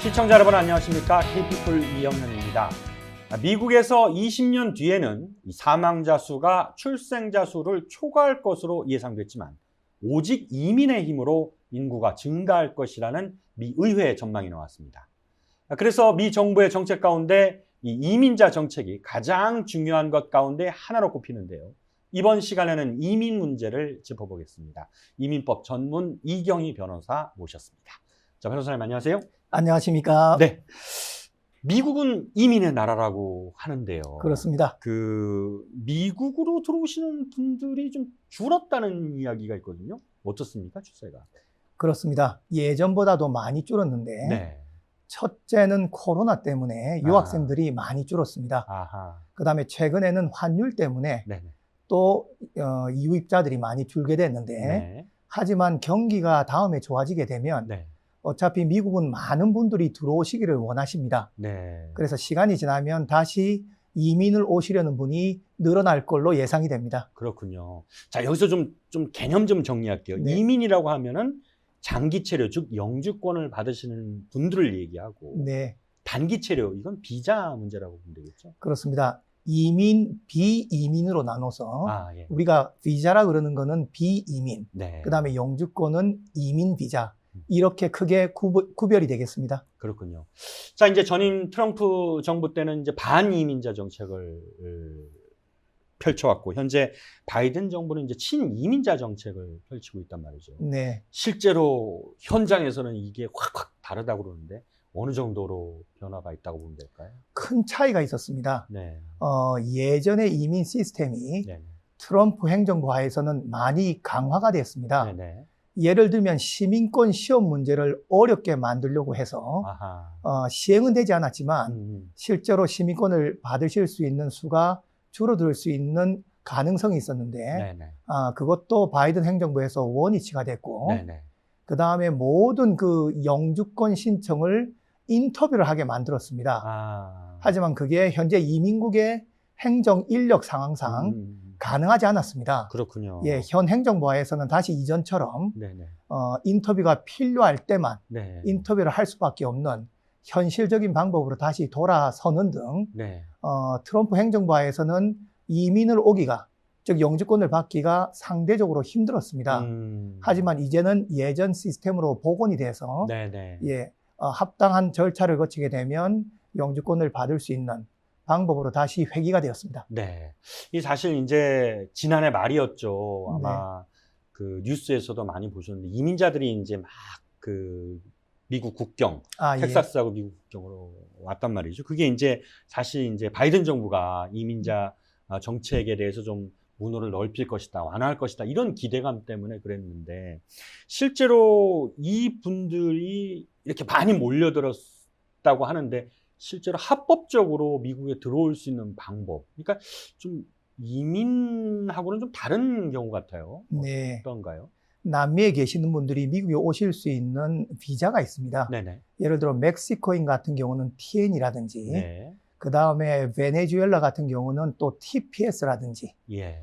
시청자 여러분 안녕하십니까? K피플 이영현입니다. 미국에서 20년 뒤에는 사망자 수가 출생자 수를 초과할 것으로 예상됐지만 오직 이민의 힘으로 인구가 증가할 것이라는 미 의회의 전망이 나왔습니다. 그래서 미 정부의 정책 가운데 이 이민자 정책이 가장 중요한 것 가운데 하나로 꼽히는데요. 이번 시간에는 이민 문제를 짚어보겠습니다. 이민법 전문 이경희 변호사 모셨습니다. 자, 변호사님 안녕하세요. 안녕하십니까? 네. 미국은 이민의 나라라고 하는데요. 그렇습니다. 미국으로 들어오시는 분들이 좀 줄었다는 이야기가 있거든요. 어떻습니까, 추세가? 그렇습니다. 예전보다도 많이 줄었는데, 네. 첫째는 코로나 때문에 유학생들이 많이 줄었습니다. 그 다음에 최근에는 환율 때문에 네네. 또 이주입자들이 많이 줄게 됐는데, 네. 하지만 경기가 다음에 좋아지게 되면 네. 어차피 미국은 많은 분들이 들어오시기를 원하십니다. 네. 그래서 시간이 지나면 다시 이민을 오시려는 분이 늘어날 걸로 예상이 됩니다. 그렇군요. 자, 여기서 좀 개념 좀 정리할게요. 네. 이민이라고 하면은 장기 체류, 즉 영주권을 받으시는 분들을 얘기하고, 네, 단기 체류, 이건 비자 문제라고 보면 되겠죠? 그렇습니다. 이민, 비이민으로 나눠서 예. 우리가 비자라 그러는 거는 비이민, 네. 그 다음에 영주권은 이민 비자, 이렇게 크게 구별이 되겠습니다. 그렇군요. 자, 이제 전임 트럼프 정부 때는 이제 반이민자 정책을 펼쳐왔고, 현재 바이든 정부는 이제 친이민자 정책을 펼치고 있단 말이죠. 네, 실제로 현장에서는 이게 확 다르다고 그러는데 어느 정도로 변화가 있다고 보면 될까요? 큰 차이가 있었습니다. 네. 예전의 이민 시스템이 네. 트럼프 행정부 하에서는 많이 강화가 됐습니다. 네. 예를 들면 시민권 시험 문제를 어렵게 만들려고 해서 시행은 되지 않았지만 실제로 시민권을 받으실 수 있는 수가 줄어들 수 있는 가능성이 있었는데 그것도 바이든 행정부에서 원위치가 됐고 그 다음에 모든 그 영주권 신청을 인터뷰를 하게 만들었습니다. 하지만 그게 현재 이민국의 행정 인력 상황상 가능하지 않았습니다. 그렇군요. 예, 현 행정부에서는 다시 이전처럼 인터뷰가 필요할 때만 인터뷰를 할 수밖에 없는 현실적인 방법으로 다시 돌아서는 등 트럼프 행정부에서는 이민을 오기가, 즉 영주권을 받기가 상대적으로 힘들었습니다. 하지만 이제는 예전 시스템으로 복원이 돼서 합당한 절차를 거치게 되면 영주권을 받을 수 있는 방법으로 다시 회귀가 되었습니다. 네. 이 사실 이제 지난해 말이었죠. 아마 그 뉴스에서도 많이 보셨는데 이민자들이 이제 막 그 미국 국경, 텍사스하고 미국 국경으로 왔단 말이죠. 그게 이제 사실 이제 바이든 정부가 이민자 정책에 대해서 좀 문호를 넓힐 것이다, 완화할 것이다, 이런 기대감 때문에 그랬는데 실제로 이 분들이 이렇게 많이 몰려들었다고 하는데 실제로 합법적으로 미국에 들어올 수 있는 방법, 그러니까 좀 이민하고는 좀 다른 경우 같아요. 네. 어떤가요? 남미에 계시는 분들이 미국에 오실 수 있는 비자가 있습니다. 예를 들어 멕시코인 같은 경우는 TN이라든지 그 다음에 베네수엘라 같은 경우는 또 TPS라든지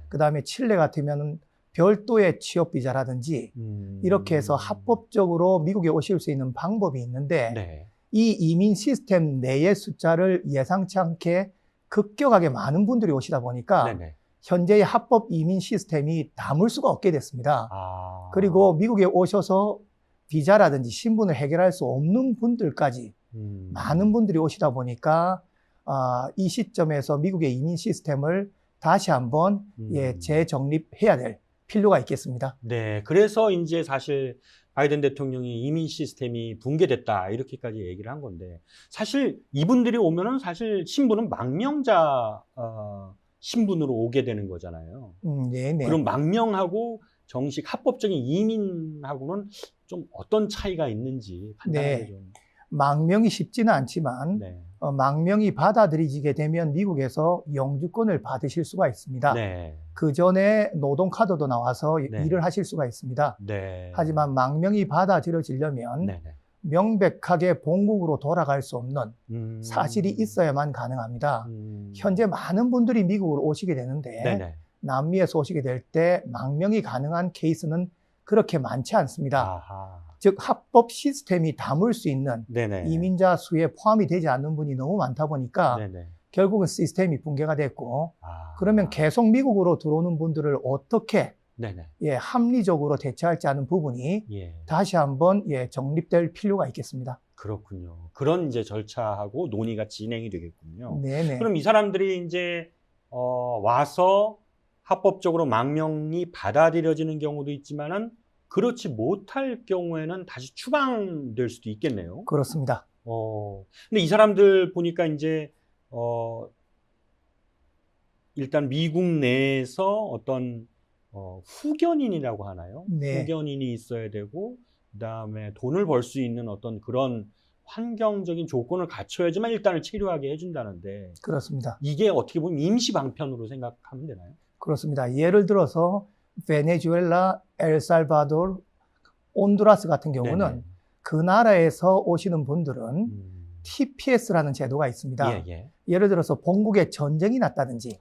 그 다음에 칠레 같으면 별도의 취업 비자라든지 이렇게 해서 합법적으로 미국에 오실 수 있는 방법이 있는데 이 이민 시스템 내의 숫자를 예상치 않게 급격하게 많은 분들이 오시다 보니까 현재의 합법 이민 시스템이 담을 수가 없게 됐습니다. 그리고 미국에 오셔서 비자라든지 신분을 해결할 수 없는 분들까지 많은 분들이 오시다 보니까 이 시점에서 미국의 이민 시스템을 다시 한번 재정립해야 될 필요가 있겠습니다. 네, 그래서 이제 사실 바이든 대통령이 이민 시스템이 붕괴됐다 이렇게까지 얘기를 한 건데 사실 이분들이 오면은 사실 신분은 망명자 신분으로 오게 되는 거잖아요. 그럼 망명하고 정식 합법적인 이민하고는 좀 어떤 차이가 있는지 간단하게 좀. 망명이 쉽지는 않지만 망명이 받아들이지게 되면 미국에서 영주권을 받으실 수가 있습니다. 그 전에 노동카드도 나와서 일을 하실 수가 있습니다. 하지만 망명이 받아들여지려면 명백하게 본국으로 돌아갈 수 없는 사실이 있어야만 가능합니다. 현재 많은 분들이 미국으로 오시게 되는데 남미에서 오시게 될 때 망명이 가능한 케이스는 그렇게 많지 않습니다. 즉 합법 시스템이 담을 수 있는 네네. 이민자 수에 포함이 되지 않는 분이 너무 많다 보니까 네네. 결국은 시스템이 붕괴가 됐고 그러면 계속 미국으로 들어오는 분들을 어떻게 네네. 예, 합리적으로 대처할지 하는 부분이 예. 다시 한번 예, 정립될 필요가 있겠습니다. 그렇군요. 그런 이제 절차하고 논의가 진행이 되겠군요. 네네. 그럼 이 사람들이 이제 와서 합법적으로 망명이 받아들여지는 경우도 있지만은 그렇지 못할 경우에는 다시 추방될 수도 있겠네요. 그렇습니다. 근데 이 사람들 보니까 이제 일단 미국 내에서 어떤 후견인이라고 하나요? 네. 후견인이 있어야 되고 그다음에 돈을 벌 수 있는 어떤 그런 환경적인 조건을 갖춰야지만 일단을 체류하게 해준다는데 그렇습니다. 이게 어떻게 보면 임시 방편으로 생각하면 되나요? 그렇습니다. 예를 들어서 베네수엘라, 엘살바도르, 온두라스 같은 경우는 네네. 그 나라에서 오시는 분들은 TPS라는 제도가 있습니다. 예, 예. 예를 들어서 본국에 전쟁이 났다든지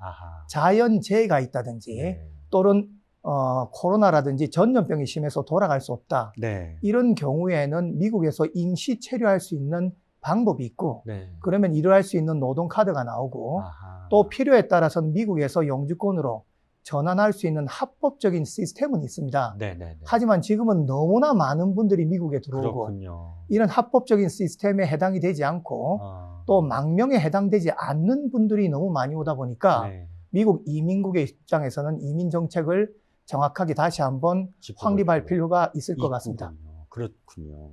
자연재해가 있다든지 네. 또는 코로나라든지 전염병이 심해서 돌아갈 수 없다. 네. 이런 경우에는 미국에서 임시 체류할 수 있는 방법이 있고 네. 그러면 이를 수 있는 노동카드가 나오고 또 필요에 따라서는 미국에서 영주권으로 전환할 수 있는 합법적인 시스템은 있습니다. 네네네. 하지만 지금은 너무나 많은 분들이 미국에 들어오고 그렇군요. 이런 합법적인 시스템에 해당이 되지 않고 또 망명에 해당되지 않는 분들이 너무 많이 오다 보니까 네. 미국 이민국의 입장에서는 이민 정책을 정확하게 다시 한번 확립할 필요가 있을 것 같습니다. 그렇군요.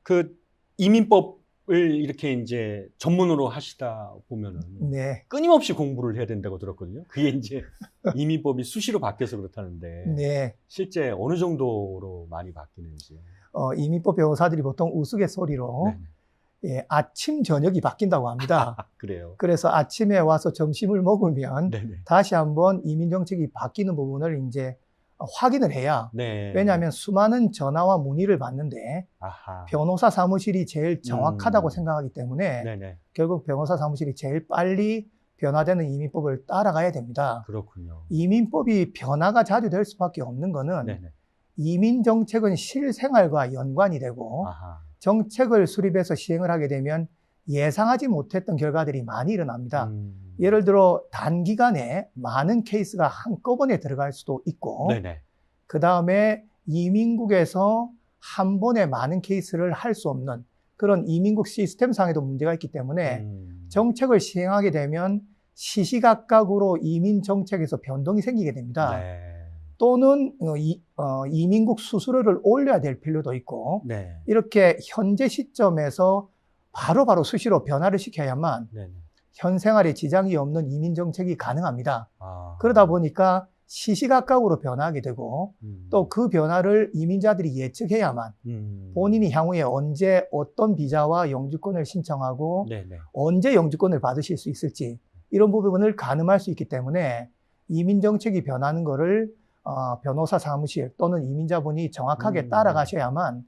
그 이민법을 이렇게 이제 전문으로 하시다 보면은 네. 끊임없이 공부를 해야 된다고 들었거든요. 그게 이제 이민법이 수시로 바뀌어서 그렇다는데 네. 실제 어느 정도로 많이 바뀌는지. 이민법 변호사들이 보통 우스갯소리로 예, 아침 저녁이 바뀐다고 합니다. 그래요. 그래서 아침에 와서 점심을 먹으면 네네. 다시 한번 이민 정책이 바뀌는 부분을 이제 확인을 해야. 네. 왜냐하면 수많은 전화와 문의를 받는데 변호사 사무실이 제일 정확하다고 생각하기 때문에 네네. 결국 변호사 사무실이 제일 빨리 변화되는 이민법을 따라가야 됩니다. 그렇군요. 이민법이 변화가 자주 될 수밖에 없는 거는 네네. 이민 정책은 실생활과 연관이 되고 정책을 수립해서 시행을 하게 되면 예상하지 못했던 결과들이 많이 일어납니다. 예를 들어 단기간에 많은 케이스가 한꺼번에 들어갈 수도 있고 그 다음에 이민국에서 한 번에 많은 케이스를 할 수 없는 그런 이민국 시스템상에도 문제가 있기 때문에 정책을 시행하게 되면 시시각각으로 이민 정책에서 변동이 생기게 됩니다. 또는 이민국 수수료를 올려야 될 필요도 있고 이렇게 현재 시점에서 바로바로 수시로 변화를 시켜야만 현 생활에 지장이 없는 이민 정책이 가능합니다. 그러다 보니까 시시각각으로 변화하게 되고 또 그 변화를 이민자들이 예측해야만 본인이 향후에 언제 어떤 비자와 영주권을 신청하고 언제 영주권을 받으실 수 있을지 이런 부분을 가늠할 수 있기 때문에 이민 정책이 변하는 거를 변호사 사무실 또는 이민자분이 정확하게 따라가셔야만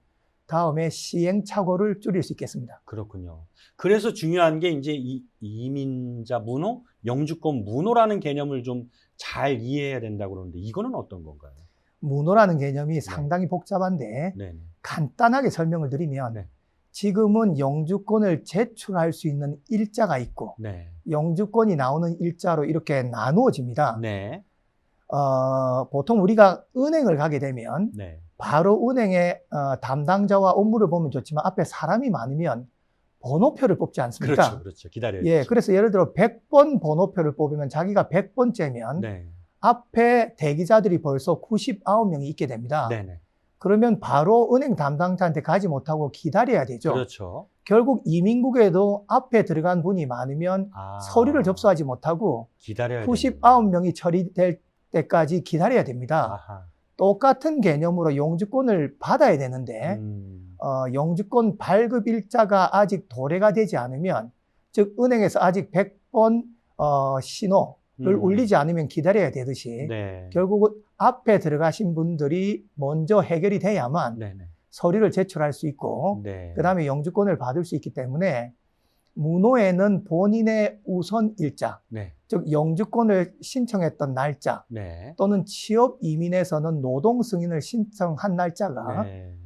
다음에 시행착오를 줄일 수 있겠습니다. 그렇군요. 그래서 중요한 게 이제 이민자 문호, 영주권 문호라는 개념을 좀 잘 이해해야 된다고 그러는데 이거는 어떤 건가요? 문호라는 개념이 상당히 복잡한데 간단하게 설명을 드리면 지금은 영주권을 제출할 수 있는 일자가 있고 영주권이 나오는 일자로 이렇게 나누어집니다. 보통 우리가 은행을 가게 되면 바로 은행의 담당자와 업무를 보면 좋지만 앞에 사람이 많으면 번호표를 뽑지 않습니까? 그렇죠. 기다려야죠. 예, 그래서 예를 들어 100번 번호표를 뽑으면 자기가 100번째면 앞에 대기자들이 벌써 99명이 있게 됩니다. 그러면 바로 은행 담당자한테 가지 못하고 기다려야 되죠. 그렇죠. 결국 이민국에도 앞에 들어간 분이 많으면 서류를 접수하지 못하고 99명이 처리될 때까지 기다려야 됩니다. 똑같은 개념으로 영주권을 받아야 되는데 영주권 발급 일자가 아직 도래가 되지 않으면 즉 은행에서 아직 100번 신호를 울리지 않으면 기다려야 되듯이 결국은 앞에 들어가신 분들이 먼저 해결이 돼야만 서류를 제출할 수 있고 그 다음에 영주권을 받을 수 있기 때문에 문호에는 본인의 우선 일자, 즉 영주권을 신청했던 날짜 또는 취업 이민에서는 노동 승인을 신청한 날짜가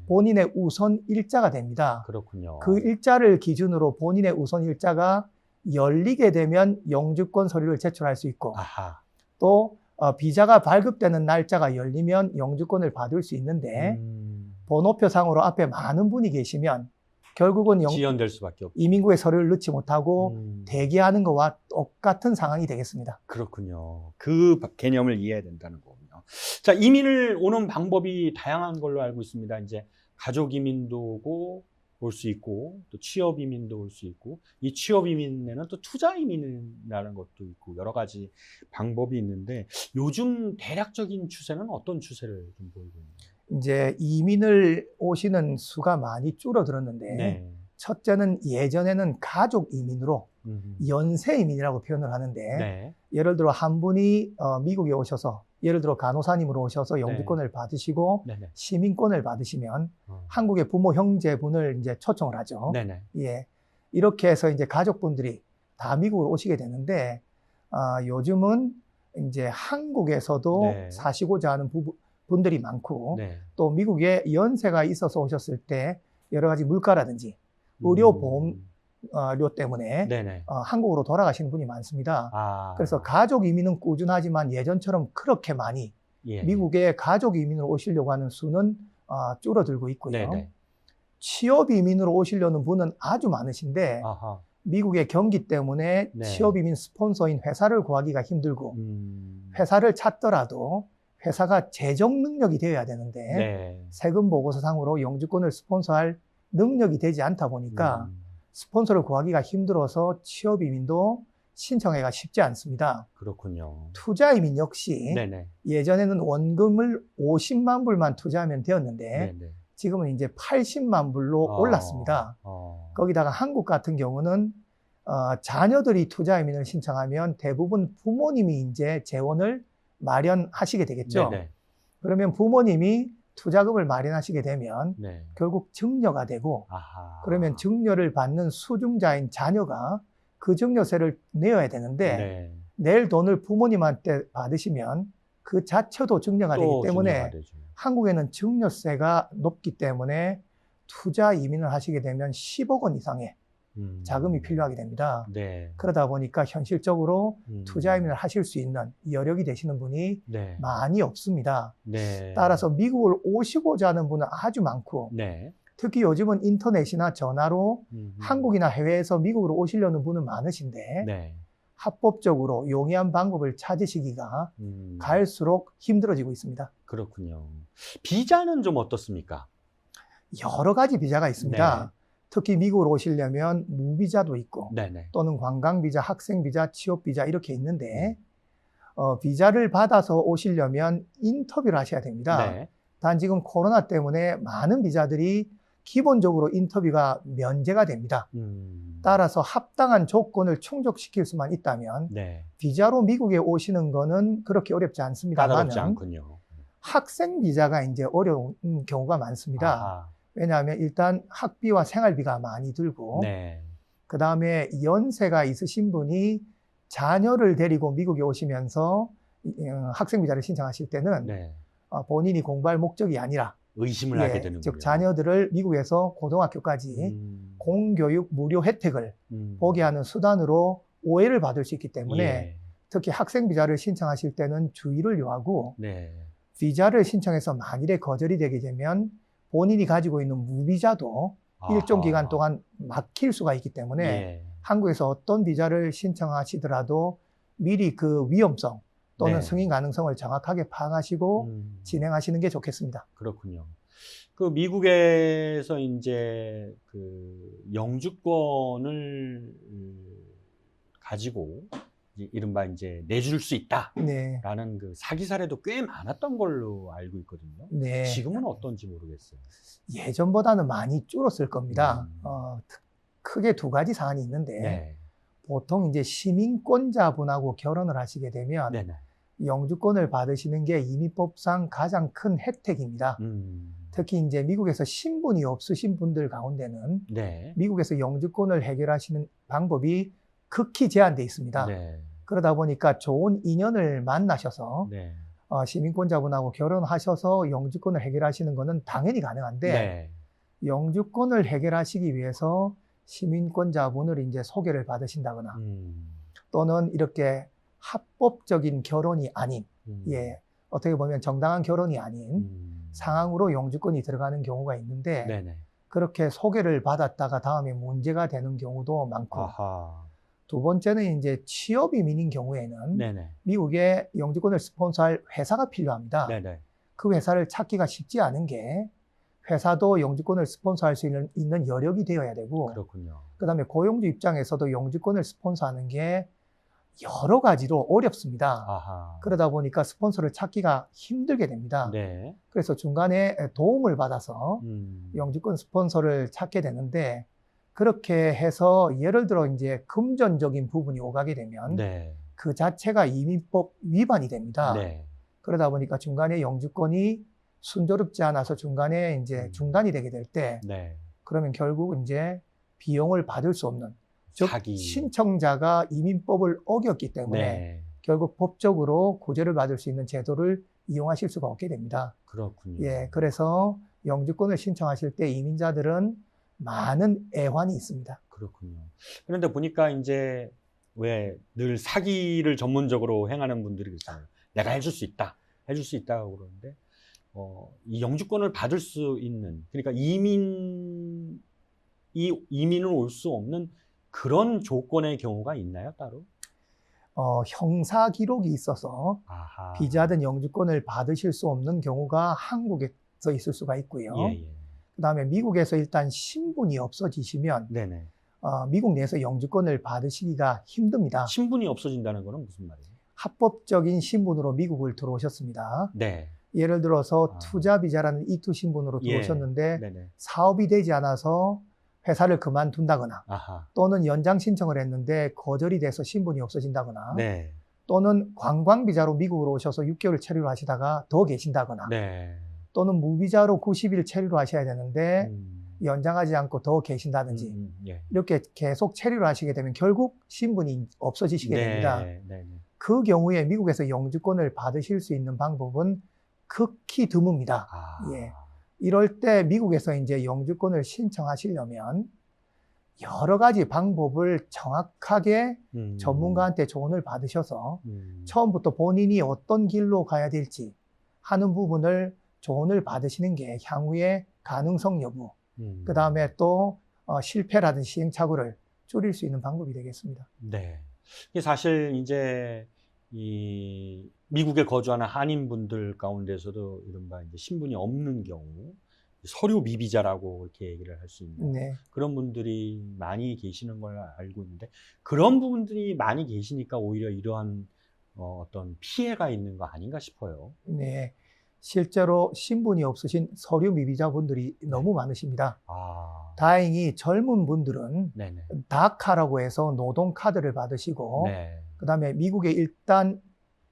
본인의 우선 일자가 됩니다. 그렇군요. 그 일자를 기준으로 본인의 우선 일자가 열리게 되면 영주권 서류를 제출할 수 있고 아하. 또 비자가 발급되는 날짜가 열리면 영주권을 받을 수 있는데 번호표상으로 앞에 많은 분이 계시면 결국은 지연될 수밖에 없죠. 이민국에 서류를 넣지 못하고 대기하는 것과 똑같은 상황이 되겠습니다. 그렇군요. 그 개념을 이해해야 된다는 거군요. 자, 이민을 오는 방법이 다양한 걸로 알고 있습니다. 이제 가족 이민도 올 수 있고 또 취업 이민도 올 수 있고 이 취업 이민에는 또 투자 이민이라는 것도 있고 여러 가지 방법이 있는데 요즘 대략적인 추세는 어떤 추세를 좀 보이고 있나요? 이제 이민을 오시는 수가 많이 줄어들었는데 네. 첫째는 예전에는 가족 이민으로 연쇄 이민이라고 표현을 하는데 네. 예를 들어 한 분이 미국에 오셔서 예를 들어 간호사님으로 오셔서 영주권을 네. 받으시고 네네. 시민권을 받으시면 한국의 부모 형제분을 이제 초청을 하죠. 네네. 예, 이렇게 해서 이제 가족분들이 다 미국으로 오시게 되는데 요즘은 이제 한국에서도 네. 사시고자 하는 분들이 많고 네. 또 미국에 연세가 있어서 오셨을 때 여러 가지 물가라든지 의료보험료 때문에 한국으로 돌아가시는 분이 많습니다. 그래서 가족 이민은 꾸준하지만 예전처럼 그렇게 많이 미국에 가족 이민으로 오시려고 하는 수는 줄어들고 있고요. 네네. 취업 이민으로 오시려는 분은 아주 많으신데 미국의 경기 때문에 취업 이민 스폰서인 회사를 구하기가 힘들고 회사를 찾더라도 회사가 재정 능력이 되어야 되는데 세금 보고서상으로 영주권을 스폰서할 능력이 되지 않다 보니까 스폰서를 구하기가 힘들어서 취업 이민도 신청하기가 쉽지 않습니다. 그렇군요. 투자 이민 역시 예전에는 원금을 50만 불만 투자하면 되었는데 지금은 이제 80만 불로 올랐습니다. 거기다가 한국 같은 경우는 자녀들이 투자 이민을 신청하면 대부분 부모님이 이제 재원을 마련하시게 되겠죠. 그러면 부모님이 투자금을 마련하시게 되면 결국 증여가 되고 그러면 증여를 받는 수중자인 자녀가 그 증여세를 내야 되는데 낼 돈을 부모님한테 받으시면 그 자체도 증여가 되기 때문에 한국에는 증여세가 높기 때문에 투자 이민을 하시게 되면 10억 원 이상의 자금이 필요하게 됩니다. 그러다 보니까 현실적으로 투자 이민을 하실 수 있는 여력이 되시는 분이 많이 없습니다. 따라서 미국을 오시고자 하는 분은 아주 많고 특히 요즘은 인터넷이나 전화로 한국이나 해외에서 미국으로 오시려는 분은 많으신데 합법적으로 용이한 방법을 찾으시기가 갈수록 힘들어지고 있습니다. 그렇군요. 비자는 좀 어떻습니까? 여러 가지 비자가 있습니다. 특히 미국으로 오시려면 무비자도 있고 또는 관광비자, 학생비자, 취업비자 이렇게 있는데 비자를 받아서 오시려면 인터뷰를 하셔야 됩니다. 단 지금 코로나 때문에 많은 비자들이 기본적으로 인터뷰가 면제가 됩니다. 따라서 합당한 조건을 충족시킬 수만 있다면 비자로 미국에 오시는 거는 그렇게 어렵지 않습니다만 까다롭지 않군요. 학생 비자가 이제 어려운 경우가 많습니다. 왜냐하면 일단 학비와 생활비가 많이 들고 그 다음에 연세가 있으신 분이 자녀를 데리고 미국에 오시면서 학생 비자를 신청하실 때는 본인이 공부할 목적이 아니라 의심을 하게 되는군요. 즉 자녀들을 미국에서 고등학교까지 공교육 무료 혜택을 보게 하는 수단으로 오해를 받을 수 있기 때문에 특히 학생 비자를 신청하실 때는 주의를 요하고 비자를 신청해서 만일에 거절이 되게 되면 본인이 가지고 있는 무비자도 일정 기간 동안 막힐 수가 있기 때문에 한국에서 어떤 비자를 신청하시더라도 미리 그 위험성 또는 승인 가능성을 정확하게 파악하시고 진행하시는 게 좋겠습니다. 그렇군요. 그 미국에서 이제 그 영주권을 가지고 이른바 이제 내줄 수 있다라는 그 사기 사례도 꽤 많았던 걸로 알고 있거든요. 지금은 어떤지 모르겠어요. 예전보다는 많이 줄었을 겁니다. 크게 두 가지 사안이 있는데 보통 이제 시민권자분하고 결혼을 하시게 되면 영주권을 받으시는 게 이민법상 가장 큰 혜택입니다. 특히 이제 미국에서 신분이 없으신 분들 가운데는 미국에서 영주권을 해결하시는 방법이 극히 제한되어 있습니다. 그러다 보니까 좋은 인연을 만나셔서 시민권자분하고 결혼하셔서 영주권을 해결하시는 것은 당연히 가능한데 네. 영주권을 해결하시기 위해서 시민권자분을 이제 소개를 받으신다거나 또는 이렇게 합법적인 결혼이 아닌 예, 어떻게 보면 정당한 결혼이 아닌 상황으로 영주권이 들어가는 경우가 있는데 네네. 그렇게 소개를 받았다가 다음에 문제가 되는 경우도 많고 아하. 두 번째는 이제 취업 이민인 경우에는 네네. 미국에 영주권을 스폰서할 회사가 필요합니다. 네네. 그 회사를 찾기가 쉽지 않은 게 회사도 영주권을 스폰서할 수 있는 여력이 되어야 되고 그렇군요. 그다음에 고용주 입장에서도 영주권을 스폰서하는 게 여러 가지로 어렵습니다. 아하. 그러다 보니까 스폰서를 찾기가 힘들게 됩니다. 네. 그래서 중간에 도움을 받아서 영주권 스폰서를 찾게 되는데 그렇게 해서 예를 들어 이제 금전적인 부분이 오가게 되면 네. 그 자체가 이민법 위반이 됩니다. 네. 그러다 보니까 중간에 영주권이 순조롭지 않아서 중간에 이제 중단이 되게 될 때 네. 그러면 결국 이제 비용을 받을 수 없는 즉 사기. 신청자가 이민법을 어겼기 때문에 네. 결국 법적으로 구제를 받을 수 있는 제도를 이용하실 수가 없게 됩니다. 그렇군요. 예, 그래서 영주권을 신청하실 때 이민자들은 많은 애환이 있습니다. 그렇군요. 그런데 보니까 이제 왜 늘 사기를 전문적으로 행하는 분들이 그러잖아요. 내가 해줄 수 있다. 해줄 수 있다고 그러는데 이 영주권을 받을 수 있는 그러니까 이민을 올 수 없는 그런 조건의 경우가 있나요, 따로? 형사 기록이 있어서 아하. 비자든 영주권을 받으실 수 없는 경우가 한국에서 있을 수가 있고요. 예, 예. 그다음에 미국에서 일단 신분이 없어지시면 네네. 미국 내에서 영주권을 받으시기가 힘듭니다. 신분이 없어진다는 거는 무슨 말이에요? 합법적인 신분으로 미국을 들어오셨습니다. 네. 예를 들어서 투자 비자라는 E2 신분으로 예. 들어오셨는데 네네. 사업이 되지 않아서 회사를 그만둔다거나 아하. 또는 연장 신청을 했는데 거절이 돼서 신분이 없어진다거나 네. 또는 관광 비자로 미국으로 오셔서 6개월 체류를 하시다가 더 계신다거나 네. 또는 무비자로 90일 체류를 하셔야 되는데 연장하지 않고 더 계신다든지 예. 이렇게 계속 체류를 하시게 되면 결국 신분이 없어지시게 됩니다. 네. 그 경우에 미국에서 영주권을 받으실 수 있는 방법은 극히 드뭅니다. 예. 이럴 때 미국에서 이제 영주권을 신청하시려면 여러 가지 방법을 정확하게 전문가한테 조언을 받으셔서 처음부터 본인이 어떤 길로 가야 될지 하는 부분을 조언을 받으시는 게 향후에 가능성 여부, 그 다음에 또 실패라든지 시행착오를 줄일 수 있는 방법이 되겠습니다. 네. 사실 이제 이 미국에 거주하는 한인분들 가운데서도 이른바 이제 신분이 없는 경우 서류 미비자라고 이렇게 얘기를 할 수 있는 네. 그런 분들이 많이 계시는 걸 알고 있는데 그런 부분들이 많이 계시니까 오히려 이러한 어떤 피해가 있는 거 아닌가 싶어요. 네. 실제로 신분이 없으신 서류 미비자분들이 너무 많으십니다. 다행히 젊은 분들은 네네. 다카라고 해서 노동카드를 받으시고 네. 그다음에 미국에 일단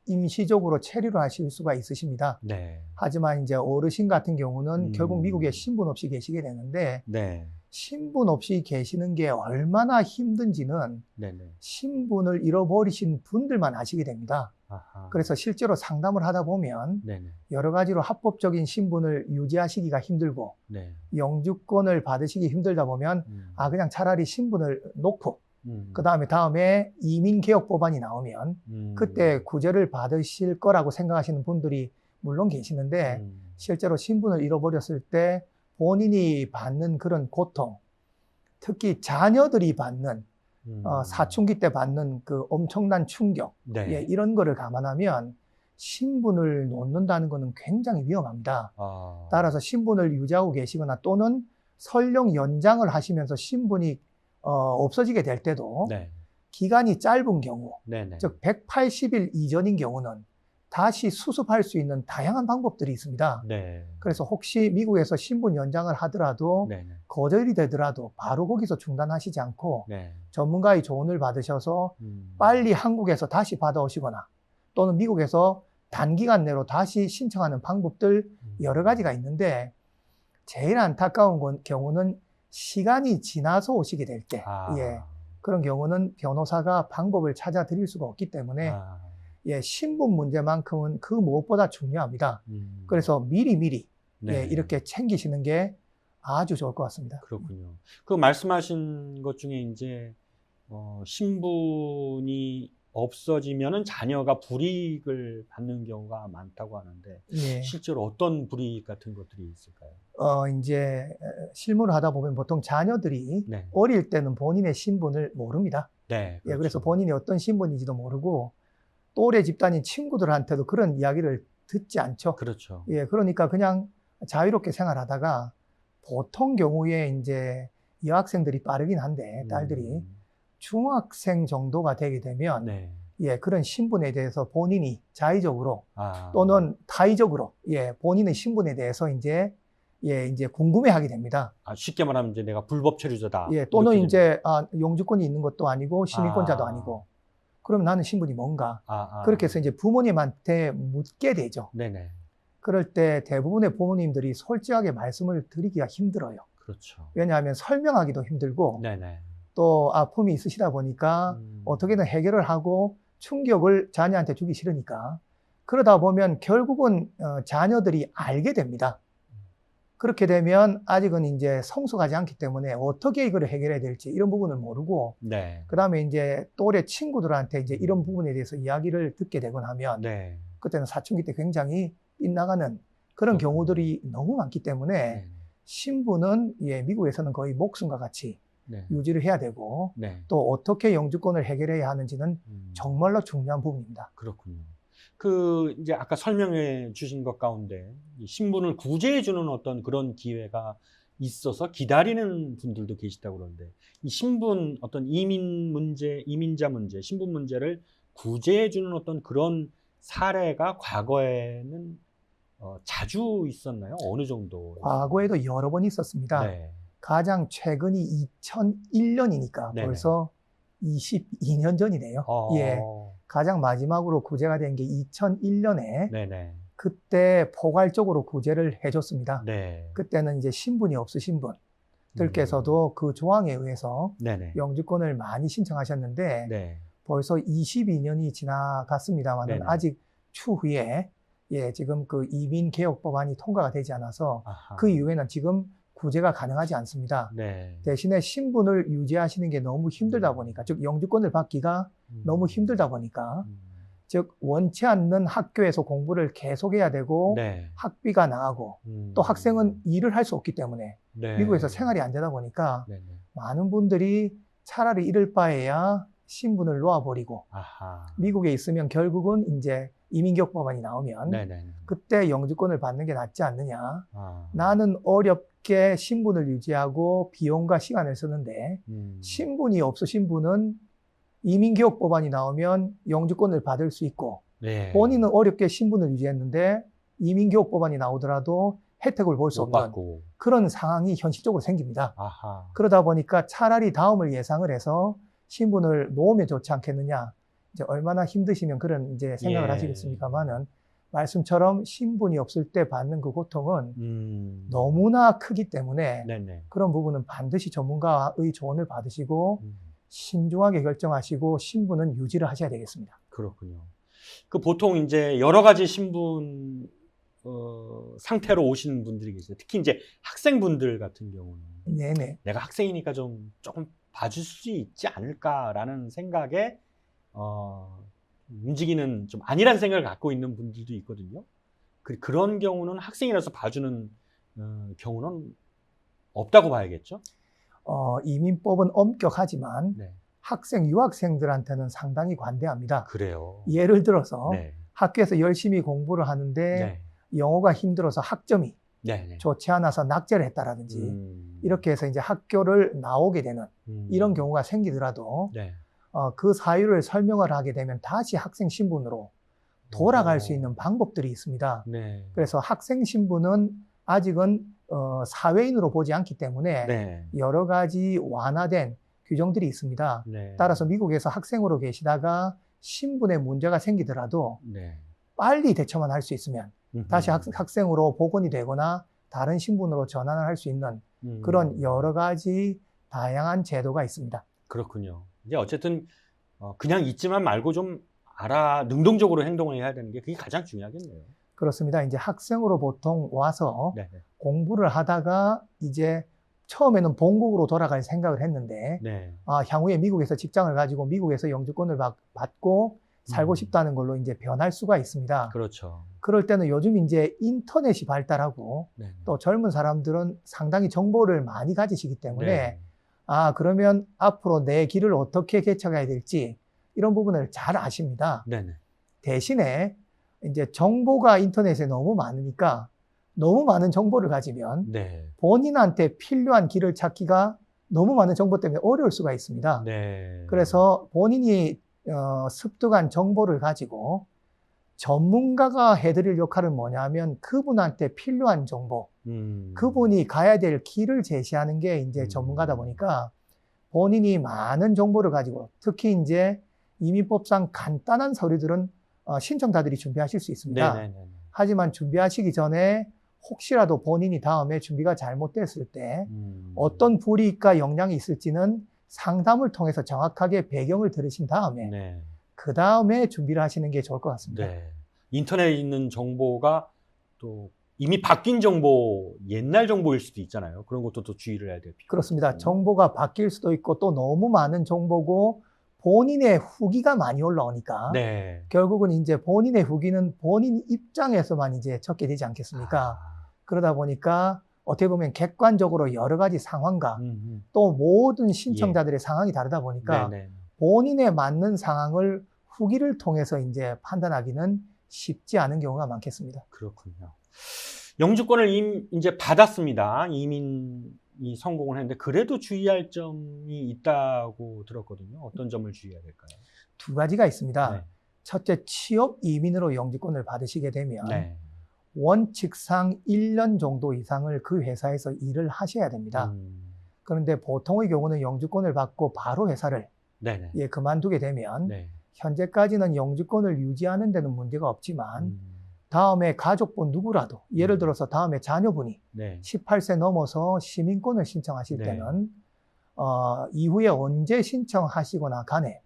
임시적으로 체류를 하실 수가 있으십니다. 네. 하지만 이제 어르신 같은 경우는 결국 미국에 신분 없이 계시게 되는데 네. 신분 없이 계시는 게 얼마나 힘든지는 네네. 신분을 잃어버리신 분들만 아시게 됩니다. 아하. 그래서 실제로 상담을 하다 보면 네네. 여러 가지로 합법적인 신분을 유지하시기가 힘들고 네. 영주권을 받으시기 힘들다 보면 그냥 차라리 신분을 놓고 그 다음에 이민개혁법안이 나오면 그때 구제를 받으실 거라고 생각하시는 분들이 물론 계시는데 실제로 신분을 잃어버렸을 때 본인이 받는 그런 고통, 특히 자녀들이 받는 사춘기 때 받는 그 엄청난 충격, 네. 예, 이런 거를 감안하면 신분을 놓는다는 것은 굉장히 위험합니다. 따라서 신분을 유지하고 계시거나 또는 설령 연장을 하시면서 신분이 없어지게 될 때도 네. 기간이 짧은 경우, 네네. 즉 180일 이전인 경우는 다시 수습할 수 있는 다양한 방법들이 있습니다. 네. 그래서 혹시 미국에서 신분 연장을 하더라도 네네. 거절이 되더라도 바로 거기서 중단하시지 않고 네. 전문가의 조언을 받으셔서 빨리 한국에서 다시 받아오시거나 또는 미국에서 단기간 내로 다시 신청하는 방법들 여러 가지가 있는데 제일 안타까운 경우는 시간이 지나서 오시게 될 때, 예, 그런 경우는 변호사가 방법을 찾아 드릴 수가 없기 때문에 예, 신분 문제만큼은 그 무엇보다 중요합니다. 그래서 미리미리 네. 예, 이렇게 챙기시는 게 아주 좋을 것 같습니다. 그렇군요. 그 말씀하신 것 중에 이제 신분이 없어지면은 자녀가 불이익을 받는 경우가 많다고 하는데 예. 실제로 어떤 불이익 같은 것들이 있을까요? 이제 실무를 하다 보면 보통 자녀들이 네. 어릴 때는 본인의 신분을 모릅니다. 네, 그렇죠. 예, 그래서 본인이 어떤 신분인지도 모르고 또래 집단인 친구들한테도 그런 이야기를 듣지 않죠. 그렇죠. 예, 그러니까 그냥 자유롭게 생활하다가 보통 경우에 이제 여학생들이 빠르긴 한데 딸들이 중학생 정도가 되게 되면 네. 예, 그런 신분에 대해서 본인이 자의적으로 또는 타의적으로 예, 본인의 신분에 대해서 이제 궁금해하게 됩니다. 쉽게 말하면 이제 내가 불법 체류자다. 예, 또는 이제 영주권이 있는 것도 아니고 시민권자도 아니고 그럼 나는 신분이 뭔가 그렇게 해서 이제 부모님한테 묻게 되죠. 네네. 그럴 때 대부분의 부모님들이 솔직하게 말씀을 드리기가 힘들어요. 그렇죠. 왜냐하면 설명하기도 힘들고 네네. 또 아픔이 있으시다 보니까 어떻게든 해결을 하고 충격을 자녀한테 주기 싫으니까 그러다 보면 결국은 자녀들이 알게 됩니다. 그렇게 되면 아직은 이제 성숙하지 않기 때문에 어떻게 이걸 해결해야 될지 이런 부분을 모르고 네. 그다음에 이제 또래 친구들한테 이제 이런 부분에 대해서 이야기를 듣게 되곤 하면 네. 그때는 사춘기 때 굉장히 빗나가는 그런 경우들이 너무 많기 때문에 네. 신분은 예, 미국에서는 거의 목숨과 같이 네. 유지를 해야 되고 네. 또 어떻게 영주권을 해결해야 하는지는 정말로 중요한 부분입니다. 그렇군요. 이제 아까 설명해 주신 것 가운데 신분을 구제해 주는 어떤 그런 기회가 있어서 기다리는 분들도 계시다고 그러는데 이 신분 어떤 이민자 문제, 신분 문제를 구제해 주는 어떤 그런 사례가 과거에는 자주 있었나요? 어느 정도? 과거에도 여러 번 있었습니다. 네. 가장 최근이 2001년이니까 네네. 벌써 22년 전이네요. 예. 가장 마지막으로 구제가 된 게 2001년에 네네. 그때 포괄적으로 구제를 해줬습니다. 네. 그때는 이제 신분이 없으신 분들께서도 그 조항에 의해서 네네. 영주권을 많이 신청하셨는데 네. 벌써 22년이 지나갔습니다만 아직 추후에 예, 지금 그 이민개혁법안이 통과가 되지 않아서 그 이후에는 지금 구제가 가능하지 않습니다. 네. 대신에 신분을 유지하시는 게 너무 힘들다 보니까, 즉 영주권을 받기가 너무 힘들다 보니까, 즉 원치 않는 학교에서 공부를 계속해야 되고 네. 학비가 나가고 또 학생은 일을 할 수 없기 때문에 네. 미국에서 생활이 안 되다 보니까 네네. 많은 분들이 차라리 이럴 바에야 신분을 놓아버리고 미국에 있으면 결국은 이제 이민개혁법안이 나오면 네네. 그때 영주권을 받는 게 낫지 않느냐. 나는 어렵게 신분을 유지하고 비용과 시간을 쓰는데 신분이 없으신 분은 이민개혁법안이 나오면 영주권을 받을 수 있고 네. 본인은 어렵게 신분을 유지했는데 이민개혁법안이 나오더라도 혜택을 볼 수 없는 받고. 그런 상황이 현실적으로 생깁니다. 그러다 보니까 차라리 다음을 예상을 해서 신분을 놓으면 좋지 않겠느냐. 이제 얼마나 힘드시면 그런 이제 생각을 하시겠습니까만은 말씀처럼 신분이 없을 때 받는 그 고통은 너무나 크기 때문에 네네. 그런 부분은 반드시 전문가의 조언을 받으시고 신중하게 결정하시고 신분은 유지를 하셔야 되겠습니다. 그렇군요. 보통 이제 여러 가지 신분 상태로 오시는 분들이 계세요. 특히 이제 학생분들 같은 경우는 네네. 내가 학생이니까 조금 봐줄 수 있지 않을까라는 생각에 움직이는 좀 아니란 생각을 갖고 있는 분들도 있거든요. 그런 경우는 학생이라서 봐주는 경우는 없다고 봐야겠죠? 이민법은 엄격하지만 네. 학생, 유학생들한테는 상당히 관대합니다. 그래요. 예를 들어서 네. 학교에서 열심히 공부를 하는데 네. 영어가 힘들어서 학점이 네네. 좋지 않아서 낙제를 했다라든지 이렇게 해서 이제 학교를 나오게 되는 이런 경우가 생기더라도 네. 그 사유를 설명을 하게 되면 다시 학생 신분으로 돌아갈 수 있는 방법들이 있습니다. 네. 그래서 학생 신분은 아직은 사회인으로 보지 않기 때문에 네. 여러 가지 완화된 규정들이 있습니다. 네. 따라서 미국에서 학생으로 계시다가 신분에 문제가 생기더라도 네. 빨리 대처만 할 수 있으면 다시 학생으로 복원이 되거나 다른 신분으로 전환을 할 수 있는 그런 여러 가지 다양한 제도가 있습니다. 그렇군요. 이제 어쨌든 그냥 있지만 말고 좀 능동적으로 행동을 해야 되는 게 그게 가장 중요하겠네요. 그렇습니다. 이제 학생으로 보통 와서 네네. 공부를 하다가 이제 처음에는 본국으로 돌아갈 생각을 했는데 네. 향후에 미국에서 직장을 가지고 미국에서 영주권을 받고 살고 싶다는 걸로 이제 변할 수가 있습니다. 그렇죠. 그럴 때는 요즘 이제 인터넷이 발달하고 네네. 또 젊은 사람들은 상당히 정보를 많이 가지시기 때문에 네. 그러면 앞으로 내 길을 어떻게 개척해야 될지 이런 부분을 잘 아십니다. 네네. 대신에 이제 정보가 인터넷에 너무 많으니까 너무 많은 정보를 가지면 네. 본인한테 필요한 길을 찾기가 너무 많은 정보 때문에 어려울 수가 있습니다. 네. 그래서 본인이 습득한 정보를 가지고 전문가가 해드릴 역할은 뭐냐면 그분한테 필요한 정보, 그분이 가야 될 길을 제시하는 게 이제 전문가다 보니까 본인이 많은 정보를 가지고 특히 이제 이민법상 간단한 서류들은 신청자들이 준비하실 수 있습니다. 네네네. 하지만 준비하시기 전에 혹시라도 본인이 다음에 준비가 잘못됐을 때 어떤 불이익과 영향이 있을지는 상담을 통해서 정확하게 배경을 들으신 다음에 네. 그 다음에 준비를 하시는 게 좋을 것 같습니다. 네. 인터넷에 있는 정보가 또 이미 바뀐 정보, 옛날 정보일 수도 있잖아요. 그런 것도 또 주의를 해야 될 필요가 그렇습니다. 있거든요. 정보가 바뀔 수도 있고 또 너무 많은 정보고 본인의 후기가 많이 올라오니까 네. 결국은 이제 본인의 후기는 본인 입장에서만 이제 적게 되지 않겠습니까? 그러다 보니까 어떻게 보면 객관적으로 여러 가지 상황과 또 모든 신청자들의 상황이 다르다 보니까 네네. 본인에 맞는 상황을 후기를 통해서 이제 판단하기는 쉽지 않은 경우가 많겠습니다. 그렇군요. 영주권을 이제 받았습니다. 이민이 성공을 했는데 그래도 주의할 점이 있다고 들었거든요. 어떤 점을 주의해야 될까요? 두 가지가 있습니다. 네. 첫째, 취업 이민으로 영주권을 받으시게 되면 네. 원칙상 1년 정도 이상을 그 회사에서 일을 하셔야 됩니다. 그런데 보통의 경우는 영주권을 받고 바로 회사를 그만두게 되면 네. 현재까지는 영주권을 유지하는 데는 문제가 없지만 다음에 가족분 누구라도 예를 들어서 다음에 자녀분이 네. 18세 넘어서 시민권을 신청하실 때는 이후에 언제 신청하시거나 간에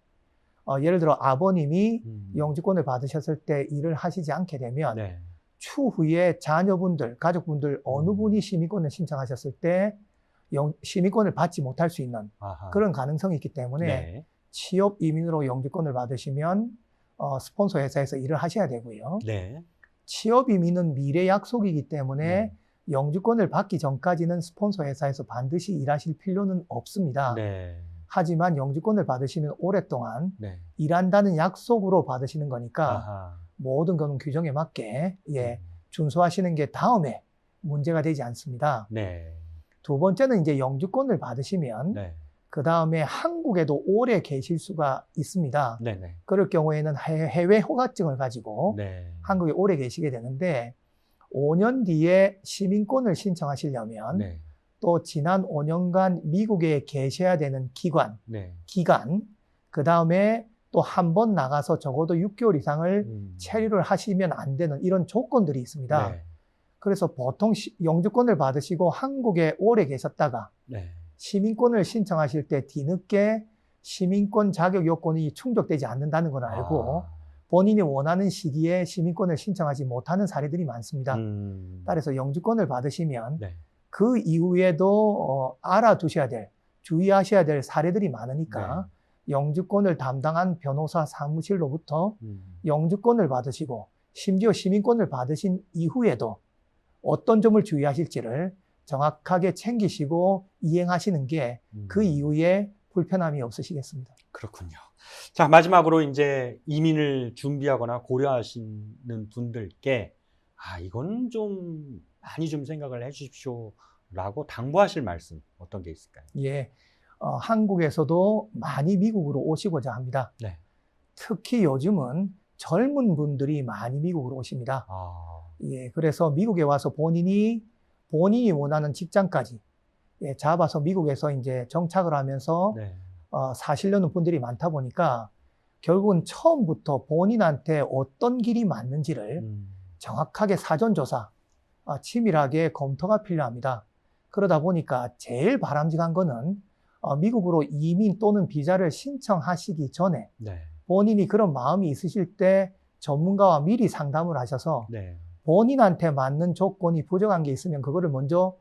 예를 들어 아버님이 영주권을 받으셨을 때 일을 하시지 않게 되면 네. 추후에 자녀분들, 가족분들 어느 분이 시민권을 신청하셨을 때 시민권을 받지 못할 수 있는 그런 가능성이 있기 때문에 네. 취업 이민으로 영주권을 받으시면 스폰서 회사에서 일을 하셔야 되고요. 네. 취업 이민은 미래 약속이기 때문에 네. 영주권을 받기 전까지는 스폰서 회사에서 반드시 일하실 필요는 없습니다. 네. 하지만 영주권을 받으시면 오랫동안 네. 일한다는 약속으로 받으시는 거니까 모든 거는 규정에 맞게 준수하시는 게 다음에 문제가 되지 않습니다. 네. 두 번째는 이제 영주권을 받으시면 네. 그 다음에 한국에도 오래 계실 수가 있습니다. 네네. 그럴 경우에는 해외 허가증을 가지고 네. 한국에 오래 계시게 되는데 5년 뒤에 시민권을 신청하시려면 네. 또 지난 5년간 미국에 계셔야 되는 기간, 그 다음에 또 한 번 나가서 적어도 6개월 이상을 체류를 하시면 안 되는 이런 조건들이 있습니다. 네. 그래서 보통 영주권을 받으시고 한국에 오래 계셨다가 네. 시민권을 신청하실 때 뒤늦게 시민권 자격 요건이 충족되지 않는다는 걸 알고 본인이 원하는 시기에 시민권을 신청하지 못하는 사례들이 많습니다. 따라서 영주권을 받으시면 네. 그 이후에도 알아두셔야 될, 주의하셔야 될 사례들이 많으니까 네. 영주권을 담당한 변호사 사무실로부터 영주권을 받으시고 심지어 시민권을 받으신 이후에도 어떤 점을 주의하실지를 정확하게 챙기시고 이행하시는 게 그 이후에 불편함이 없으시겠습니다. 그렇군요. 자, 마지막으로 이제 이민을 준비하거나 고려하시는 분들께 이건 좀 많이 좀 생각을 해 주십시오라고 당부하실 말씀 어떤 게 있을까요? 예, 한국에서도 많이 미국으로 오시고자 합니다. 네. 특히 요즘은 젊은 분들이 많이 미국으로 오십니다. 예, 그래서 미국에 와서 본인이 원하는 직장까지 잡아서 미국에서 이제 정착을 하면서 네. 사시려는 분들이 많다 보니까 결국은 처음부터 본인한테 어떤 길이 맞는지를 정확하게 사전조사, 치밀하게 검토가 필요합니다. 그러다 보니까 제일 바람직한 거는 미국으로 이민 또는 비자를 신청하시기 전에 네. 본인이 그런 마음이 있으실 때 전문가와 미리 상담을 하셔서 네. 본인한테 맞는 조건이 부족한 게 있으면 그거를 먼저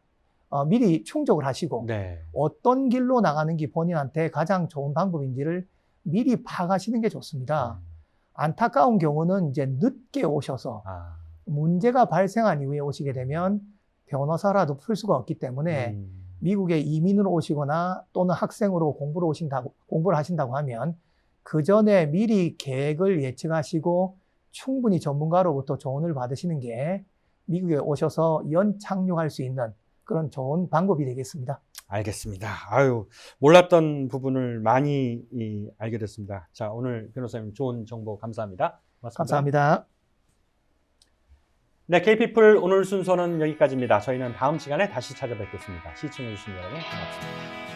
미리 충족을 하시고 네. 어떤 길로 나가는 게 본인한테 가장 좋은 방법인지를 미리 파악하시는 게 좋습니다. 안타까운 경우는 이제 늦게 오셔서 문제가 발생한 이후에 오시게 되면 변호사라도 풀 수가 없기 때문에 미국에 이민으로 오시거나 또는 학생으로 공부를 하신다고 하면 그 전에 미리 계획을 예측하시고 충분히 전문가로부터 조언을 받으시는 게 미국에 오셔서 연착륙할 수 있는 그런 좋은 방법이 되겠습니다. 알겠습니다. 아유, 몰랐던 부분을 많이 알게 됐습니다. 자, 오늘 변호사님 좋은 정보 감사합니다. 고맙습니다. 감사합니다. 네, K피플 오늘 순서는 여기까지입니다. 저희는 다음 시간에 다시 찾아뵙겠습니다. 시청해주신 여러분 고맙습니다.